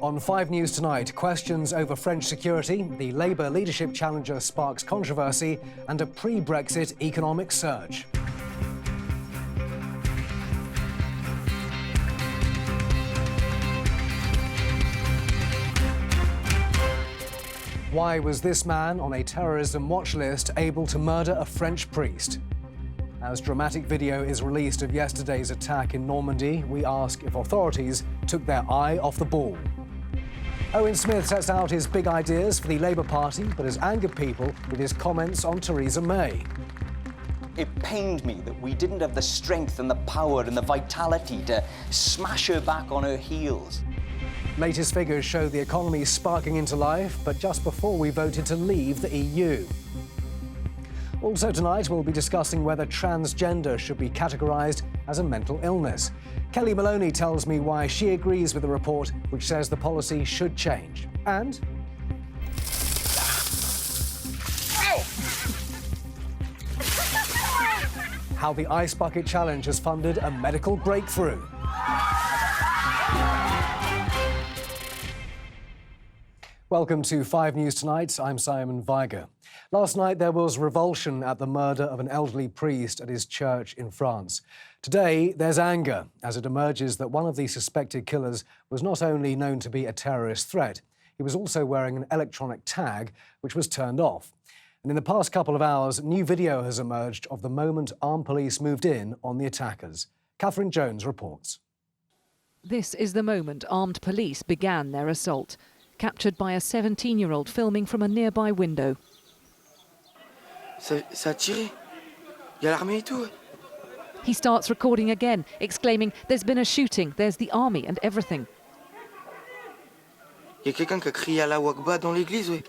On 5 News tonight, questions over French security, the Labour leadership challenger sparks controversy, and a pre-Brexit economic surge. Why was this man on a terrorism watch list able to murder a French priest? As dramatic video is released of yesterday's attack in Normandy, we ask if authorities took their eye off the ball. Owen Smith sets out his big ideas for the Labour Party, but has angered people with his comments on Theresa May. It pained me that we didn't have the strength and the power and the vitality to smash her back on her heels. Latest figures show the economy sparking into life, but just before we voted to leave the EU. Also tonight, we'll be discussing whether transgender should be categorised as a mental illness. Kelly Maloney tells me why she agrees with the report, which says the policy should change. And how the Ice Bucket Challenge has funded a medical breakthrough. Welcome to 5 News Tonight. I'm Simon Viger. Last night there was revulsion at the murder of an elderly priest at his church in France. Today there's anger as it emerges that one of the suspected killers was not only known to be a terrorist threat, he was also wearing an electronic tag which was turned off. And in the past couple of hours, new video has emerged of the moment armed police moved in on the attackers. Catherine Jones reports. This is the moment armed police began their assault, captured by a 17-year-old filming from a nearby window. Ça a tiré. Il y a l'armée et tout. He starts recording again, exclaiming, "There's been a shooting, there's the army and everything." Il y a quelqu'un qui a crié Allah Akbar dans l'église, oui.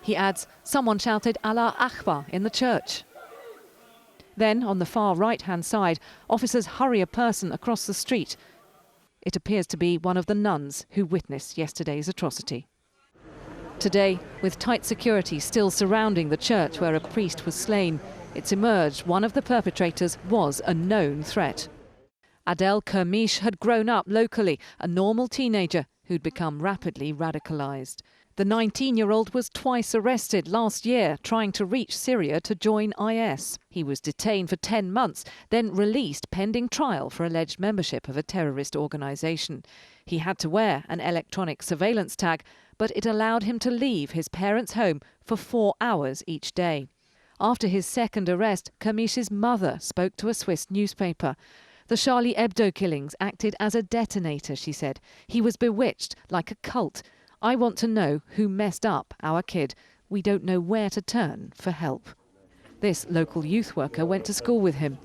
He adds, "Someone shouted Allah Akbar in the church." Then, on the far right-hand side, officers hurry a person across the street. It appears to be one of the nuns who witnessed yesterday's atrocity. Today, with tight security still surrounding the church where a priest was slain, it's emerged one of the perpetrators was a known threat. Adel Kermiche had grown up locally, a normal teenager who'd become rapidly radicalised. The 19-year-old was twice arrested last year trying to reach Syria to join IS. He was detained for 10 months, then released pending trial for alleged membership of a terrorist organisation. He had to wear an electronic surveillance tag, but it allowed him to leave his parents' home for 4 hours each day. After his second arrest, Kermiche's mother spoke to a Swiss newspaper. The Charlie Hebdo killings acted as a detonator, she said. He was bewitched, like a cult. I want to know who messed up our kid. We don't know where to turn for help. This local youth worker went to school with him.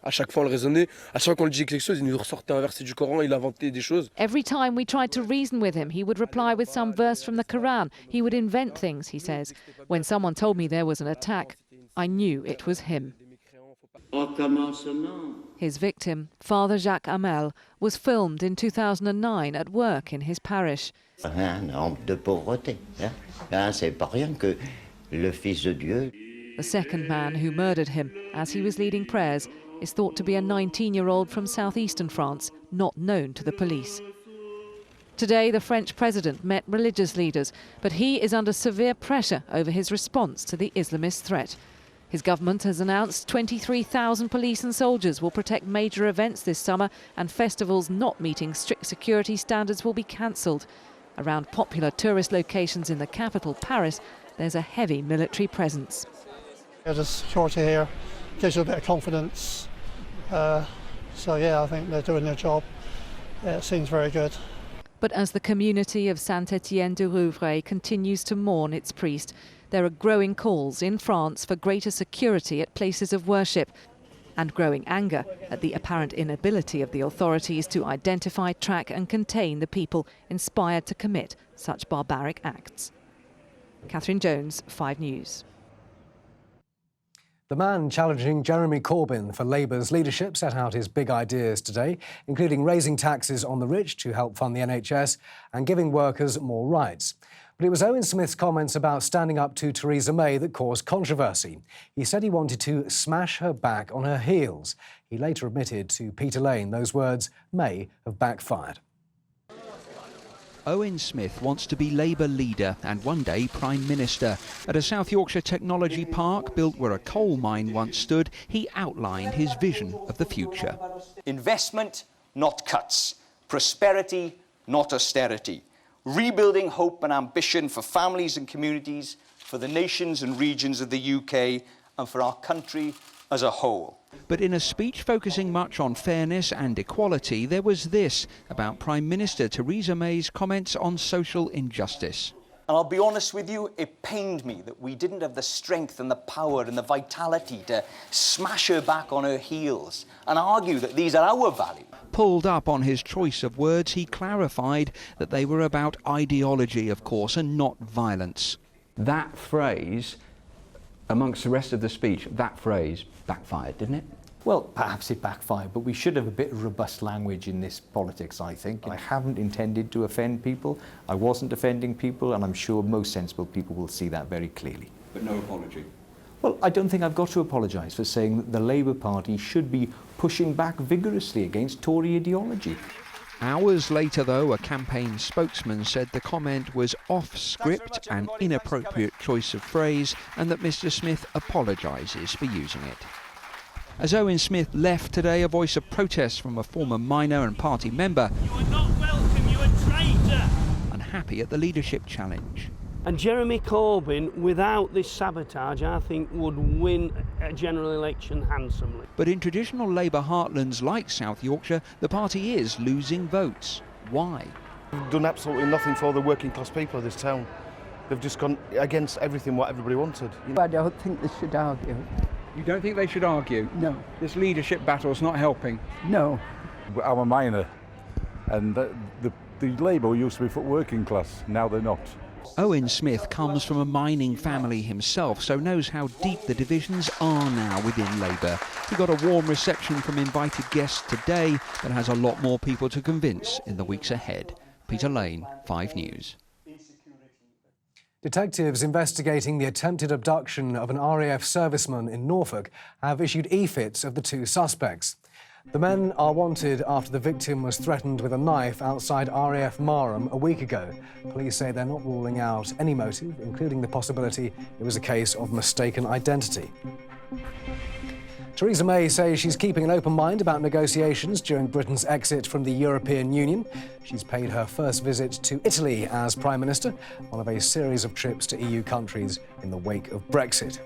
À chaque fois, on le raisonnait. À chaque fois qu'on lui disait quelque chose, il nous ressortait un verset du Coran, il inventait des choses. Every time we tried to reason with him, he would reply with some verse from the Quran. He would invent things, he says. When someone told me there was an attack, I knew it was him. His victim, Father Jacques Hamel, was filmed in 2009 at work in his parish. Un homme de pauvreté. C'est pas rien que le Fils de Dieu. The second man who murdered him as he was leading prayers is thought to be a 19-year-old from southeastern France, not known to the police. Today, the French president met religious leaders, but he is under severe pressure over his response to the Islamist threat. His government has announced 23,000 police and soldiers will protect major events this summer, and festivals not meeting strict security standards will be cancelled. Around popular tourist locations in the capital, Paris, there's a heavy military presence. There's security here, gives you a bit of confidence. So yeah, I think they're doing their job. It seems very good. But as the community of Saint-Étienne-du-Rouvray continues to mourn its priest, there are growing calls in France for greater security at places of worship and growing anger at the apparent inability of the authorities to identify, track and contain the people inspired to commit such barbaric acts. Catherine Jones, 5 News. The man challenging Jeremy Corbyn for Labour's leadership set out his big ideas today, including raising taxes on the rich to help fund the NHS and giving workers more rights. But it was Owen Smith's comments about standing up to Theresa May that caused controversy. He said he wanted to smash her back on her heels. He later admitted to Peter Lane those words may have backfired. Owen Smith wants to be Labour leader and one day Prime Minister. At a South Yorkshire technology park built where a coal mine once stood, he outlined his vision of the future. Investment, not cuts. Prosperity, not austerity. Rebuilding hope and ambition for families and communities, for the nations and regions of the UK, and for our country as a whole. But in a speech focusing much on fairness and equality, there was this about Prime Minister Theresa May's comments on social injustice. And I'll be honest with you, it pained me that we didn't have the strength and the power and the vitality to smash her back on her heels and argue that these are our values. Pulled up on his choice of words, he clarified that they were about ideology, of course, and not violence. That phrase, amongst the rest of the speech, that phrase backfired, didn't it? Well, perhaps it backfired, but we should have a bit of robust language in this politics, I think. I haven't intended to offend people. I wasn't offending people, and I'm sure most sensible people will see that very clearly. But no apology? Well, I don't think I've got to apologise for saying that the Labour Party should be pushing back vigorously against Tory ideology. Hours later, though, a campaign spokesman said the comment was off script, an inappropriate choice of phrase, and that Mr Smith apologises for using it. As Owen Smith left today, a voice of protest from a former miner and party member. You are not welcome, you a traitor! Unhappy at the leadership challenge. And Jeremy Corbyn, without this sabotage, I think would win a general election handsomely. But in traditional Labour heartlands like South Yorkshire, the party is losing votes. Why? They've done absolutely nothing for the working class people of this town. They've just gone against everything what everybody wanted. I don't think they should argue. You don't think they should argue? No. This leadership battle's not helping? No. I'm a miner, and the Labour used to be for working class, now they're not. Owen Smith comes from a mining family himself, so knows how deep the divisions are now within Labour. He got a warm reception from invited guests today, but has a lot more people to convince in the weeks ahead. Peter Lane, 5 News. Detectives investigating the attempted abduction of an RAF serviceman in Norfolk have issued e-fits of the 2 suspects. The men are wanted after the victim was threatened with a knife outside RAF Marham a week ago. Police say they're not ruling out any motive, including the possibility it was a case of mistaken identity. Theresa May says she's keeping an open mind about negotiations during Britain's exit from the European Union. She's paid her first visit to Italy as Prime Minister, one of a series of trips to EU countries in the wake of Brexit.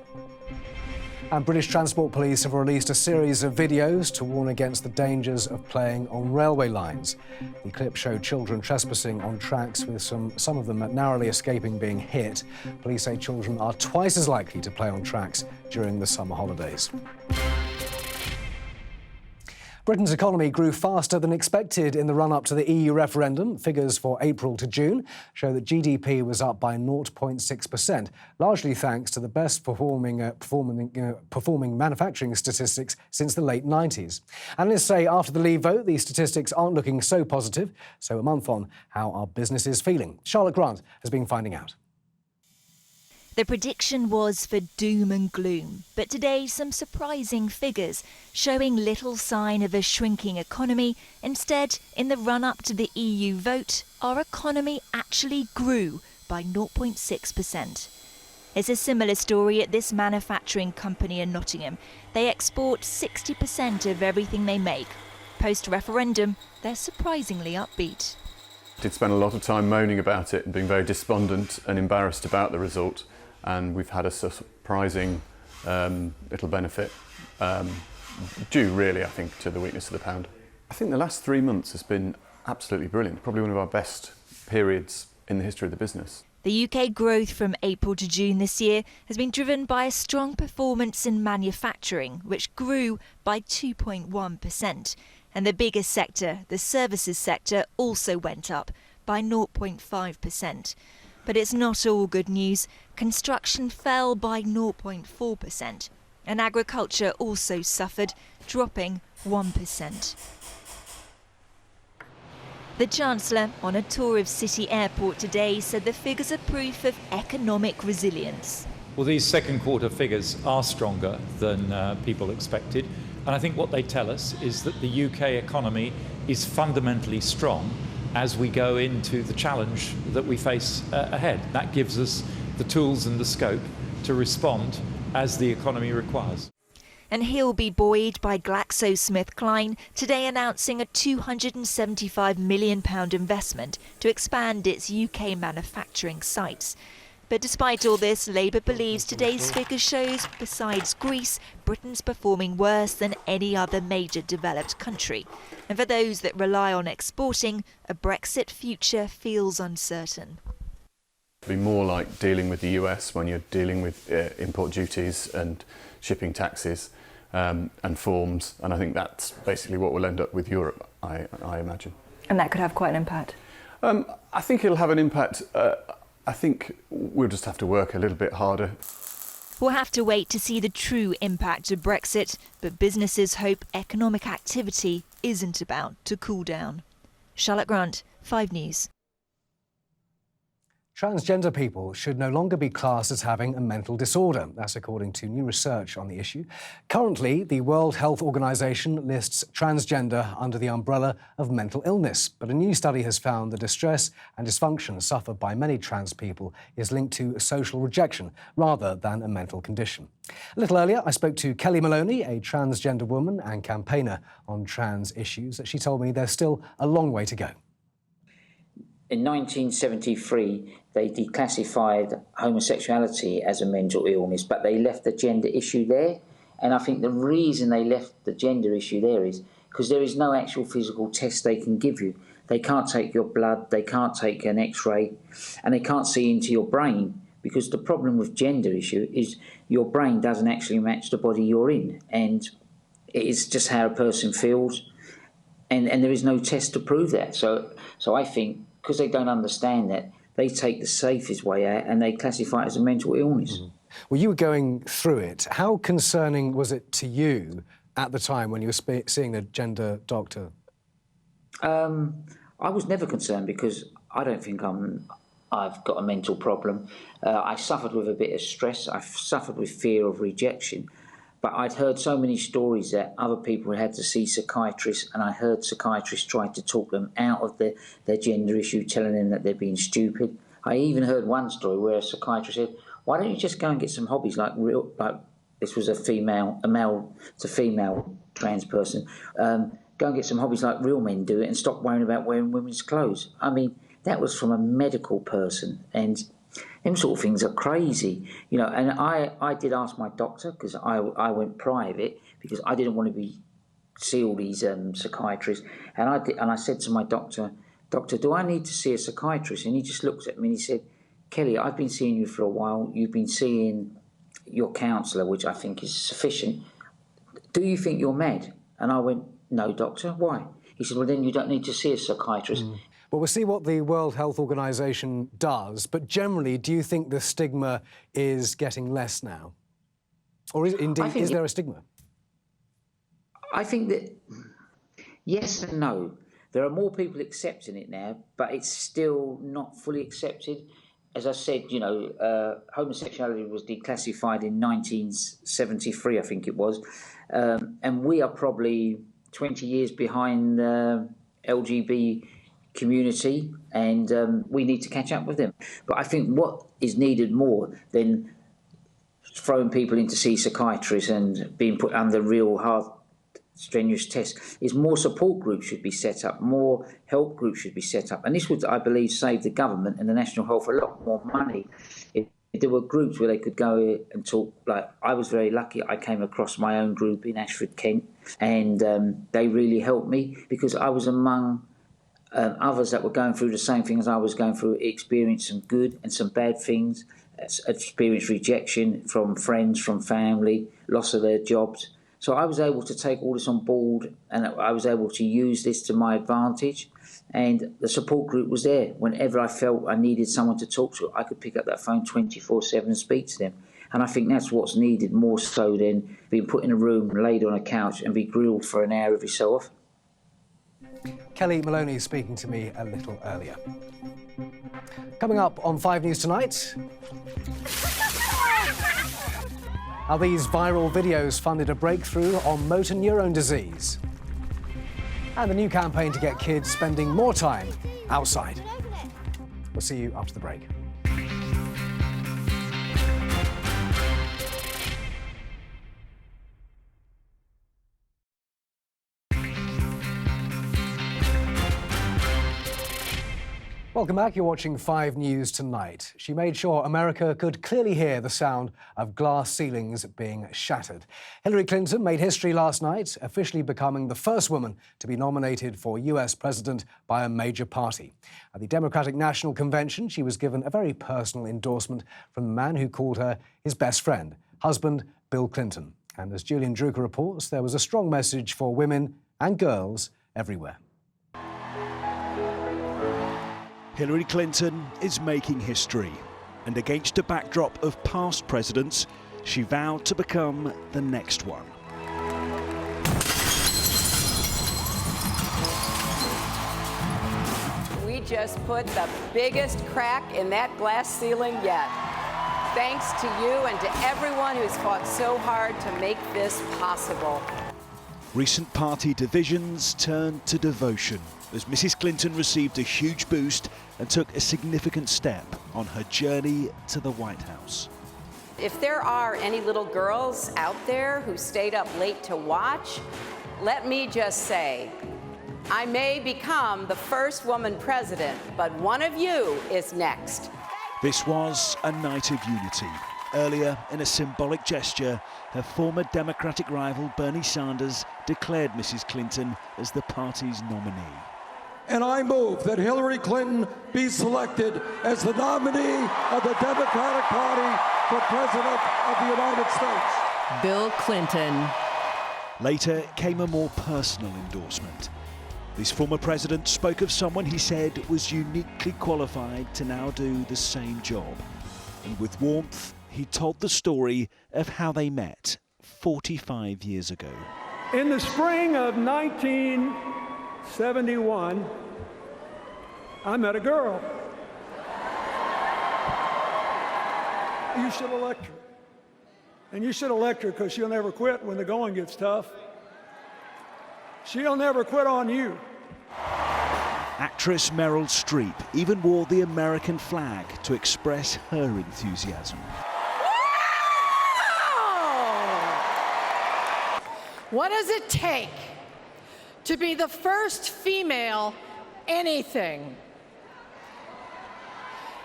And British Transport Police have released a series of videos to warn against the dangers of playing on railway lines. The clips show children trespassing on tracks, with some of them narrowly escaping being hit. Police say children are twice as likely to play on tracks during the summer holidays. Britain's economy grew faster than expected in the run-up to the EU referendum. Figures for April to June show that GDP was up by 0.6%, largely thanks to the best performing manufacturing statistics since the late 90s. Analysts say after the Leave vote, these statistics aren't looking so positive. So a month on, how are businesses feeling? Charlotte Grant has been finding out. The prediction was for doom and gloom, but today some surprising figures showing little sign of a shrinking economy. Instead, in the run-up to the EU vote, our economy actually grew by 0.6%. It's a similar story at this manufacturing company in Nottingham. They export 60% of everything they make. Post-referendum, they're surprisingly upbeat. I did spend a lot of time moaning about it and being very despondent and embarrassed about the result. And we've had a surprising little benefit, due really, I think, to the weakness of the pound. I think the last 3 months has been absolutely brilliant, probably one of our best periods in the history of the business. The UK growth from April to June this year has been driven by a strong performance in manufacturing, which grew by 2.1%. And the biggest sector, the services sector, also went up by 0.5%. But it's not all good news. Construction fell by 0.4%, and agriculture also suffered, dropping 1%. The Chancellor, on a tour of City Airport today, said the figures are proof of economic resilience. Well, these second quarter figures are stronger than people expected, and I think what they tell us is that the UK economy is fundamentally strong, as we go into the challenge that we face ahead. That gives us the tools and the scope to respond as the economy requires. And he'll be buoyed by GlaxoSmithKline today announcing a £275 million investment to expand its UK manufacturing sites. But despite all this, Labour believes today's figure shows, besides Greece, Britain's performing worse than any other major developed country. And for those that rely on exporting, a Brexit future feels uncertain. It'd be more like dealing with the US when you're dealing with import duties and shipping taxes and forms, and I think that's basically what we'll end up with Europe, I imagine. And that could have quite an impact? I think it'll have an impact. I think we'll just have to work a little bit harder. We'll have to wait to see the true impact of Brexit, but businesses hope economic activity isn't about to cool down. Charlotte Grant, 5 News. Transgender people should no longer be classed as having a mental disorder. That's according to new research on the issue. Currently, the World Health Organization lists transgender under the umbrella of mental illness. But a new study has found the distress and dysfunction suffered by many trans people is linked to social rejection rather than a mental condition. A little earlier, I spoke to Kelly Maloney, a transgender woman and campaigner on trans issues. She told me there's still a long way to go. In 1973, they declassified homosexuality as a mental illness, but they left the gender issue there. And I think the reason they left the gender issue there is because there is no actual physical test they can give you. They can't take your blood, they can't take an X-ray, and they can't see into your brain, because the problem with gender issue is your brain doesn't actually match the body you're in, and it is just how a person feels, and there is no test to prove that. So I think, because they don't understand that, they take the safest way out and they classify it as a mental illness. Mm-hmm. Well, you were going through it. How concerning was it to you at the time when you were seeing the gender doctor? I was never concerned because I don't think I've got a mental problem. I suffered with a bit of stress. I've suffered with fear of rejection. But I'd heard so many stories that other people had to see psychiatrists, and I heard psychiatrists try to talk them out of their gender issue, telling them that they're being stupid. I even heard one story where a psychiatrist said, "Why don't you just go and get some hobbies like this was a male to female trans person. Go and get some hobbies like real men do it and stop worrying about wearing women's clothes." I mean, that was from a medical person, and them sort of things are crazy, you know. And I did ask my doctor, because I went private because I didn't want to see all these psychiatrists, and I said to my doctor, "Doctor, do I need to see a psychiatrist?" And he just looked at me and he said, "Kelly, I've been seeing you for a while. You've been seeing your counsellor, which I think is sufficient. Do you think you're mad?" And I went, "No, doctor, why?" He said, "Well, then you don't need to see a psychiatrist." Well, we'll see what the World Health Organization does, but generally, do you think the stigma is getting less now? Or is there a stigma? I think that yes and no. There are more people accepting it now, but it's still not fully accepted. As I said, you know, homosexuality was declassified in 1973, I think it was, and we are probably 20 years behind the LGBT community, and we need to catch up with them. But I think what is needed more than throwing people in to see psychiatrists and being put under real hard, strenuous tests is more support groups should be set up, more help groups should be set up. And this would, I believe, save the government and the National Health a lot more money. If there were groups where they could go and talk, like I was very lucky, I came across my own group in Ashford, Kent, and they really helped me because I was among others that were going through the same thing as I was going through, experienced some good and some bad things, experienced rejection from friends, from family, loss of their jobs. So I was able to take all this on board, and I was able to use this to my advantage. And the support group was there. Whenever I felt I needed someone to talk to, I could pick up that phone 24/7 and speak to them. And I think that's what's needed more so than being put in a room, laid on a couch and be grilled for an hour every so often. Kelly Maloney speaking to me a little earlier. Coming up on 5 News Tonight, how these viral videos funded a breakthrough on motor neurone disease. And the new campaign to get kids spending more time outside. We'll see you after the break. Welcome back. You're watching 5 News Tonight. She made sure America could clearly hear the sound of glass ceilings being shattered. Hillary Clinton made history last night, officially becoming the first woman to be nominated for US president by a major party. At the Democratic National Convention, she was given a very personal endorsement from the man who called her his best friend, husband Bill Clinton. And as Julian Drucker reports, there was a strong message for women and girls everywhere. Hillary Clinton is making history, and against a backdrop of past presidents, she vowed to become the next one. We just put the biggest crack in that glass ceiling yet. Thanks to you and to everyone who's fought so hard to make this possible. Recent party divisions turned to devotion as Mrs. Clinton received a huge boost and took a significant step on her journey to the White House. If there are any little girls out there who stayed up late to watch, let me just say, I may become the first woman president, but one of you is next. This was a night of unity. Earlier, in a symbolic gesture, her former Democratic rival Bernie Sanders declared Mrs. Clinton as the party's nominee. And I move that Hillary Clinton be selected as the nominee of the Democratic Party for President of the United States. Bill Clinton. Later came a more personal endorsement. This former president spoke of someone he said was uniquely qualified to now do the same job. And with warmth, he told the story of how they met 45 years ago. In the spring of 1971, I met a girl. You should elect her. And you should elect her because she'll never quit when the going gets tough. She'll never quit on you. Actress Meryl Streep even wore the American flag to express her enthusiasm. What does it take to be the first female anything?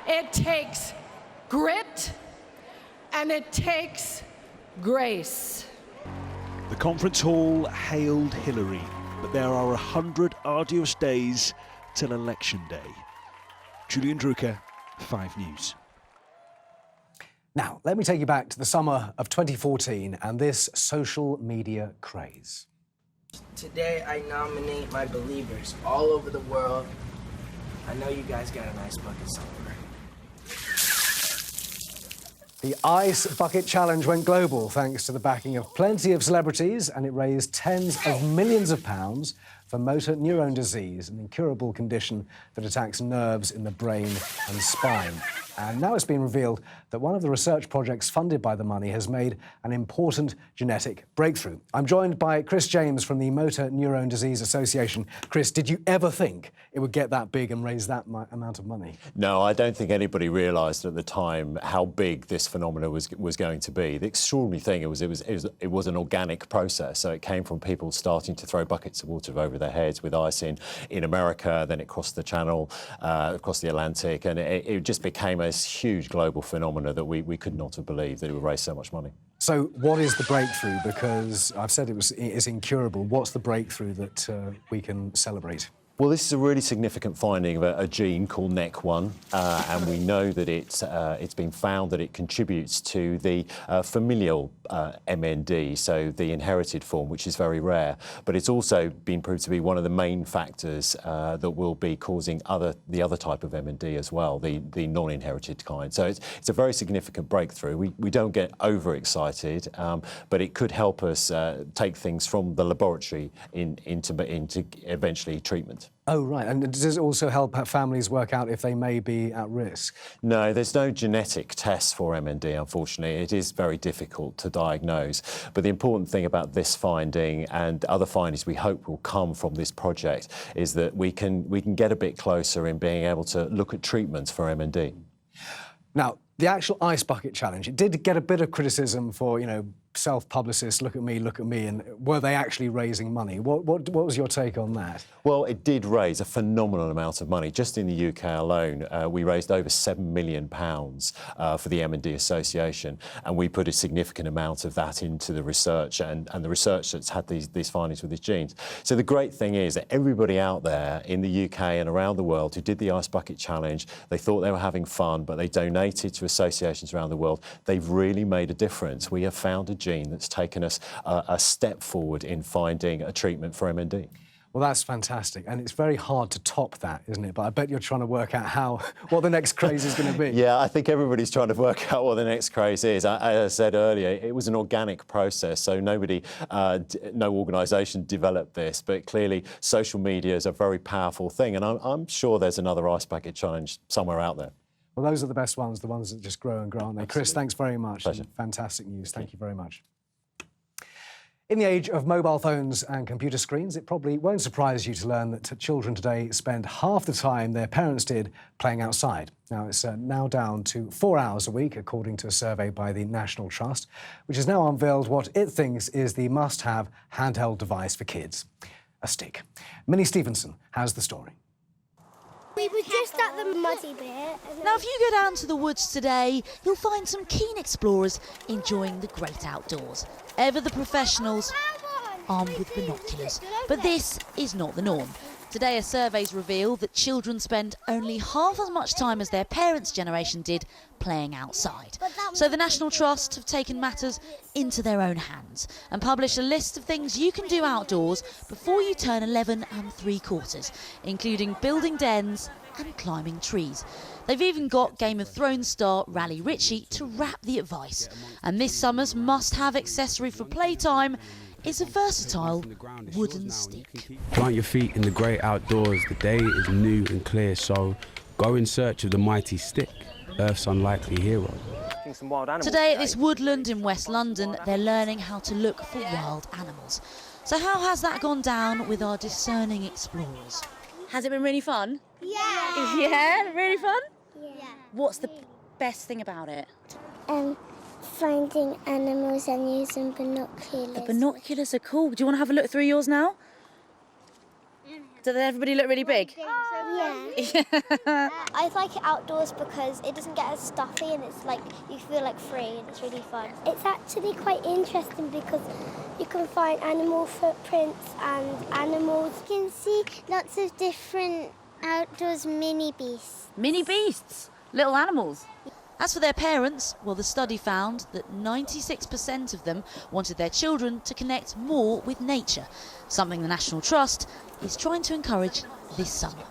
It takes grit and it takes grace. The conference hall hailed Hillary, but there are 100 arduous days till Election Day. Julian Drucker, 5 News. Now, let me take you back to the summer of 2014 and this social media craze. Today, I nominate my believers all over the world. I know you guys got a nice bucket somewhere. The Ice Bucket Challenge went global thanks to the backing of plenty of celebrities, and it raised tens of millions of pounds for motor neurone disease, an incurable condition that attacks nerves in the brain and spine. And now it's been revealed that one of the research projects funded by the money has made an important genetic breakthrough. I'm joined by Chris James from the Motor Neurone Disease Association. Chris, did you ever think it would get that big and raise that amount of money? No, I don't think anybody realised at the time how big this phenomenon was going to be. The extraordinary thing it was an organic process. So it came from people starting to throw buckets of water over their heads with ice in America, then it crossed the Channel, across the Atlantic, and it just became a huge global phenomenon that we could not have believed that it would raise so much money. So what is the breakthrough? Because I've said it's incurable. What's the breakthrough that we can celebrate? Well, this is a really significant finding of a gene called NEC1, and we know that it's been found that it contributes to the familial MND, so the inherited form, which is very rare. But it's also been proved to be one of the main factors that will be causing the other type of MND as well, the non-inherited kind. So it's a very significant breakthrough. We don't get overexcited, but it could help us take things from the laboratory into eventually treatment. treatment. Oh, right. And does it also help families work out if they may be at risk? No, there's no genetic test for MND, unfortunately. It is very difficult to diagnose. But the important thing about this finding and other findings we hope will come from this project is that we can get a bit closer in being able to look at treatments for MND. Now, the actual Ice Bucket Challenge, it did get a bit of criticism for, self-publicists, look at me, and were they actually raising money? What was your take on that? Well, it did raise a phenomenal amount of money. Just in the UK alone, we raised over £7 million for the MND Association, and we put a significant amount of that into the research and the research that's had these findings with these genes. So the great thing is that everybody out there in the UK and around the world who did the Ice Bucket Challenge, they thought they were having fun, but they donated to associations around the world. They've really made a difference. We have found a gene that's taken us a step forward in finding a treatment for MND. Well, that's fantastic, and it's very hard to top that, isn't it? But I bet you're trying to work out what the next craze is going to be. Yeah, I think everybody's trying to work out what the next craze is. As I said earlier, it was an organic process, so no organisation developed this, but clearly social media is a very powerful thing, and I'm sure there's another Ice Bucket Challenge somewhere out there. Well, those are the best ones, the ones that just grow and grow, aren't they? Absolutely. Chris, thanks very much. Pleasure. Fantastic news. Thank you very much. In the age of mobile phones and computer screens, it probably won't surprise you to learn that children today spend half the time their parents did playing outside. Now, it's now down to 4 hours a week, according to a survey by the National Trust, which has now unveiled what it thinks is the must-have handheld device for kids: a stick. Minnie Stevenson has the story. We were just at the muddy bit. Now, if you go down to the woods today, you'll find some keen explorers enjoying the great outdoors. Ever the professionals, armed with binoculars. But this is not the norm. Today, a survey's revealed that children spend only half as much time as their parents' generation did playing outside. So the National Trust have taken matters into their own hands and published a list of things you can do outdoors before you turn 11 3/4, including building dens and climbing trees. They've even got Game of Thrones star Raleigh Ritchie to wrap the advice. And this summer's must-have accessory for playtime is a versatile wooden stick. Plant your feet in the great outdoors. The day is new and clear, so go in search of the mighty stick, Earth's unlikely hero. Today at this woodland in West London, they're learning how to look for wild animals. So how has that gone down with our discerning explorers? Has it been really fun? Yeah. Yeah, really fun? Yeah. What's the best thing about it? Finding animals and using binoculars. The binoculars are cool. Do you want to have a look through yours now? Does everybody look really big? Yeah. I like it outdoors because it doesn't get as stuffy and it's like you feel like free and it's really fun. It's actually quite interesting because you can find animal footprints and animals. You can see lots of different outdoors mini beasts. Mini beasts? Little animals? As for their parents, well, the study found that 96% of them wanted their children to connect more with nature, something the National Trust is trying to encourage this summer.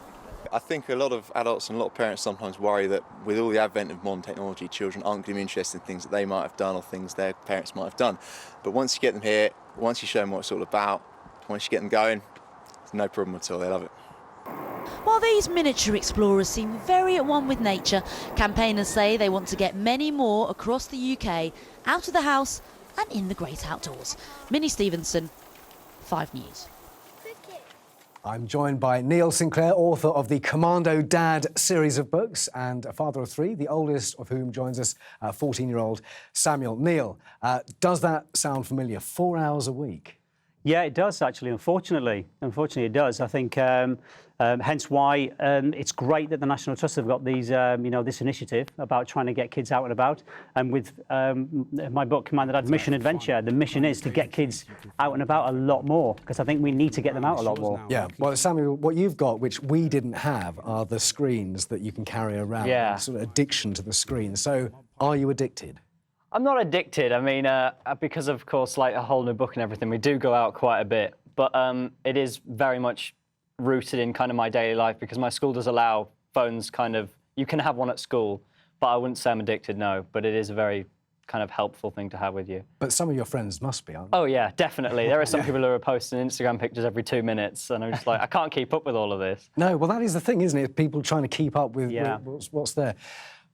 I think a lot of adults and a lot of parents sometimes worry that with all the advent of modern technology, children aren't going to be interested in things that they might have done or things their parents might have done. But once you get them here, once you show them what it's all about, once you get them going, it's no problem at all, they love it. While these miniature explorers seem very at one with nature, campaigners say they want to get many more across the UK out of the house and in the great outdoors. Minnie Stevenson, 5 News. I'm joined by Neil Sinclair, author of the Commando Dad series of books and a father of 3, the oldest of whom joins us, 14-year-old Samuel. Neil, does that sound familiar? 4 hours a week? Yeah, it does, actually, unfortunately. Unfortunately, it does. I think hence why it's great that the National Trust have got these, this initiative about trying to get kids out and about. And with my book, Commando Dad Mission Adventure, the mission is to get kids out and about a lot more, because I think we need to get them out a lot more. Yeah, well, Samuel, what you've got, which we didn't have, are the screens that you can carry around. Yeah. Sort of addiction to the screen. So, are you addicted? I'm not addicted. I mean, because of course, like a whole new book and everything, we do go out quite a bit. But it is very much rooted in kind of my daily life because my school does allow phones kind of, you can have one at school, but I wouldn't say I'm addicted, no. But it is a very kind of helpful thing to have with you. But some of your friends must be, aren't they? Oh yeah, definitely. There are some people who are posting Instagram pictures every 2 minutes, and I'm just like, I can't keep up with all of this. No, well, that is the thing, isn't it? People trying to keep up with what's there.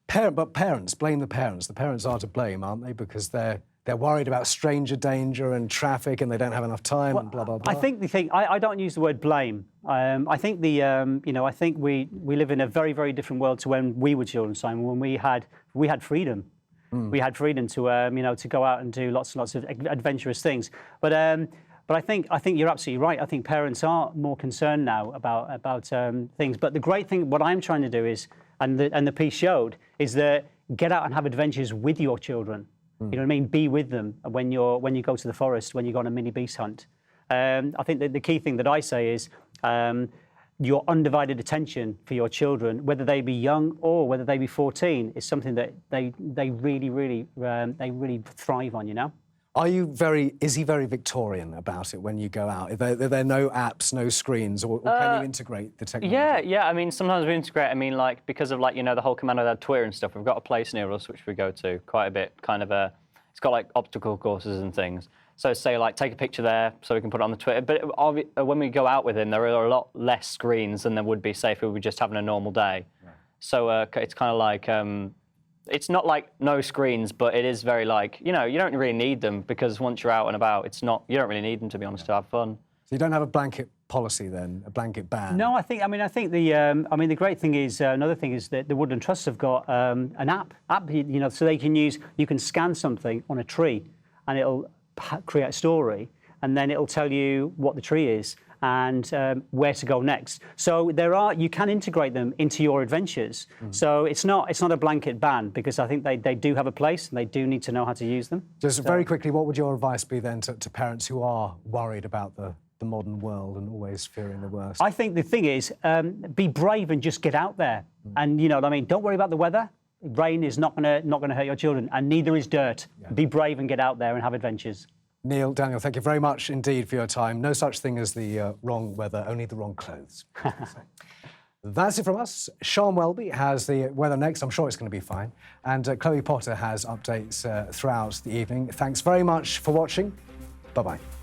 But parents, blame the parents. The parents are to blame, aren't they? Because they're worried about stranger danger and traffic, and they don't have enough time, and blah blah blah. I think the thing I don't use the word blame. I think I think we live in a very, very different world to when we were children, Simon. When we had freedom. We had freedom to to go out and do lots and lots of adventurous things. But I think you're absolutely right. I think parents are more concerned now about things. But the great thing, what I'm trying to do is, and the piece showed, is that get out and have adventures with your children. You know what I mean? Be with them when you go to the forest, when you go on a mini beast hunt. I think that the key thing that I say is your undivided attention for your children, whether they be young or whether they be 14, is something that they really thrive on. You know. Is he very Victorian about it when you go out? Are there no apps, no screens, or can you integrate the technology? Yeah. I mean, sometimes we integrate. I mean, like, because of, like, the whole Commando Dad Twitter and stuff, we've got a place near us which we go to quite a bit, it's got, like, obstacle courses and things. So, say, like, take a picture there so we can put it on the Twitter. But when we go out with him, there are a lot less screens than there would be, say, if we were just having a normal day. Yeah. So, it's kind of like... it's not like no screens, but it is very like, you don't really need them, because once you're out and about, you don't really need them, to be honest, to have fun. So you don't have a blanket policy then, a blanket ban? No, I think the great thing is, another thing is that the Woodland Trusts have got an app, so you can scan something on a tree and it'll create a story, and then it'll tell you what the tree is and where to go next. So you can integrate them into your adventures. So it's not a blanket ban, because I think they do have a place and they do need to know how to use them. Just very quickly, what would your advice be then to parents who are worried about the modern world and always fearing the worst? I think the thing is, be brave and just get out there. And you know what I mean? Don't worry about the weather. Rain is not gonna hurt your children, and neither is dirt. Yeah. Be brave and get out there and have adventures. Neil, Daniel, thank you very much indeed for your time. No such thing as the wrong weather, only the wrong clothes. That's it from us. Sean Welby has the weather next. I'm sure it's going to be fine. And Chloe Potter has updates throughout the evening. Thanks very much for watching. Bye-bye.